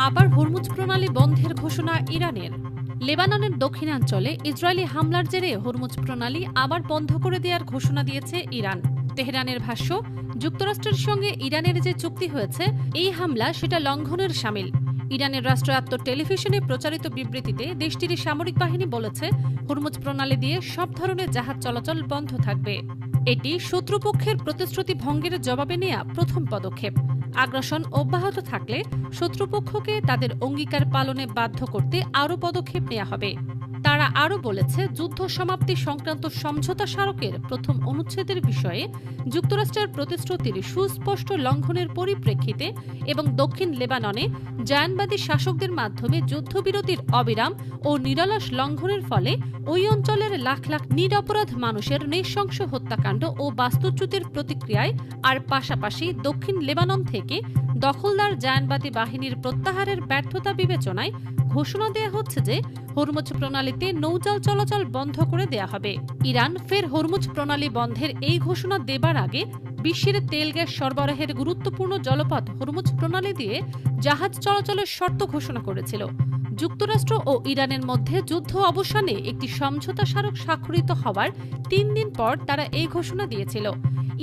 আবার হরমুজ প্রণালী বন্ধের ঘোষণা ইরানের। লেবাননের দক্ষিণাঞ্চলে ইসরায়েলি হামলার জেরে হরমুজ প্রণালী আবার বন্ধ করে দেওয়ার ঘোষণা দিয়েছে ইরান। তেহরানের ভাষ্য, যুক্তরাষ্ট্রের সঙ্গে ইরানের যে চুক্তি হয়েছে, এই হামলা সেটা লঙ্ঘনের শামিল। ইরানের রাষ্ট্রায়ত্ত টেলিভিশনে প্রচারিত বিবৃতিতে দেশটির সামরিক বাহিনী বলেছে, হরমুজ প্রণালী দিয়ে সব ধরনের জাহাজ চলাচল বন্ধ থাকবে। এটি শত্রুপক্ষের প্রতিশ্রুতি ভঙ্গের জবাবে নেওয়া প্রথম পদক্ষেপ। আগ্রাসন অব্যাহত থাকলে শত্রুপক্ষকে তাদের অঙ্গীকার পালনে বাধ্য করতে আরও পদক্ষেপ নেওয়া হবে। তারা আরও বলেছে, যুদ্ধ সমাপ্তি সংক্রান্ত সমঝোতা স্মারকের প্রথম অনুচ্ছেদের বিষয়ে যুক্তরাষ্ট্রের প্রতিশ্রুতির সুস্পষ্ট লঙ্ঘনের পরিপ্রেক্ষিতে এবং দক্ষিণ লেবাননে জায়নবাদী শাসকদের মাধ্যমে যুদ্ধবিরতির অবিরাম ও নিরলস লঙ্ঘনের ফলে ওই অঞ্চলের লাখ লাখ নিরপরাধ মানুষের নৃশংস হত্যাকাণ্ড ও বাস্তুচ্যুতির প্রতিক্রিয়ায় আর পাশাপাশি দক্ষিণ লেবানন থেকে দখলদার জায়নবাদী বাহিনীর প্রত্যাহারের ব্যর্থতা বিবেচনায় ঘোষণা দেওয়া হচ্ছে যে হরমুজ প্রণালীতে নৌজাল চলাচল বন্ধ করে দেয়া হবে। ইরান ফের হরমুজ প্রণালী বন্ধের এই ঘোষণা দেবার আগে বিশ্বের তেল গ্যাস সরবরাহের গুরুত্বপূর্ণ জলপথ হরমুজ প্রণালী দিয়ে জাহাজ চলাচলের শর্ত ঘোষণা করেছিল। যুক্তরাষ্ট্র ও ইরানের মধ্যে যুদ্ধ অবসানে একটি সমঝোতা স্মারক স্বাক্ষরিত হওয়ার ৩ দিন পর তারা এই ঘোষণা দিয়েছিল।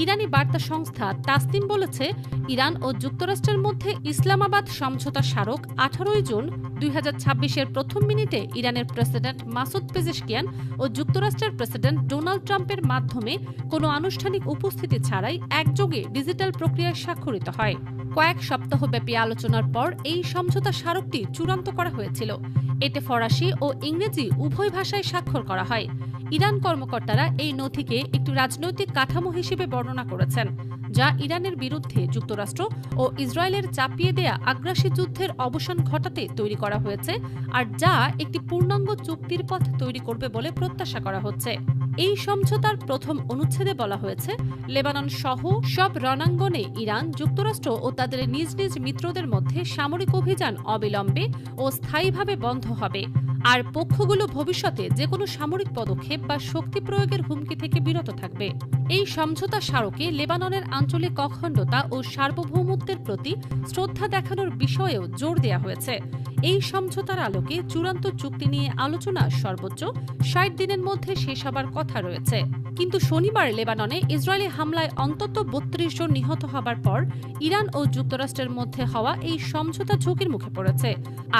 ইরানি বার্তা সংস্থা তাসনিম বলেছে, ইরান ও যুক্তরাষ্ট্রের মধ্যে ইসলামাবাদ সমঝোতা স্মারক ১৮ জুন ২০২৬-এর প্রথম মিনিটে ইরানের প্রেসিডেন্ট মাসুদ পেজেশকিয়ান ও যুক্তরাষ্ট্রের প্রেসিডেন্ট ডোনাল্ড ট্রাম্পের মাধ্যমে কোনো আনুষ্ঠানিক উপস্থিতি ছাড়াই একযোগে ডিজিটাল প্রক্রিয়ায় স্বাক্ষরিত হয়। কয়েক সপ্তাহব্যাপী আলোচনার পর এই সমঝোতা স্মারকটি চূড়ান্ত করা হয়েছিল। এতে ফরাসি ও ইংরেজি উভয় ভাষায় স্বাক্ষর করা হয়। ইরান কর্মকর্তারা এই নথিকে একটি রাজনৈতিক কাঠামো হিসেবে বর্ণনা করেছেন, যা ইরানের বিরুদ্ধে যুক্তরাষ্ট্র ও ইসরায়েলের চাপিয়ে দেয়া আগ্রাসী যুদ্ধের অবসান ঘটাতে তৈরি করা হয়েছে, আর যা একটি পূর্ণাঙ্গ চুক্তির পথ তৈরি করবে বলে প্রত্যাশা করা হচ্ছে। এই সমঝোতার প্রথম অনুচ্ছেদে বলা হয়েছে, লেবানন সহ সব রণাঙ্গনে ইরান, যুক্তরাষ্ট্র ও তাদের নিজ নিজ মিত্রদের মধ্যে সামরিক অভিযান অবিলম্বে ও স্থায়ীভাবে বন্ধ হবে, আর পক্ষগুলো ভবিষ্যতে যে কোনো সামরিক পদক্ষেপ বা শক্তি প্রয়োগের হুমকি থেকে বিরত থাকবে। এই সমঝোতা স্মারকে লেবাননের আঞ্চলিক অখণ্ডতা ও সার্বভৌমত্বের প্রতি শ্রদ্ধা দেখানোর বিষয়েও জোর দেওয়া হয়েছে। এই সমঝোতার আলোকে চূড়ান্ত চুক্তি নিয়ে আলোচনা সর্বোচ্চ ৬০ দিনের মধ্যে শেষ হবার কথা রয়েছে। কিন্তু শনিবার লেবাননে ইসরায়েলি হামলায় অন্তত ৩২ জন নিহত হবার পর ইরান ও যুক্তরাষ্ট্রের মধ্যে হওয়া এই সমঝোতা ঝুঁকির মুখে পড়েছে,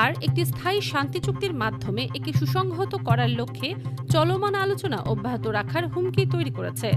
আর একটি স্থায়ী শান্তি চুক্তির মাধ্যমে একে সুসংহত করার লক্ষ্যে চলমান আলোচনা অব্যাহত রাখার হুমকি তৈরি করেছে।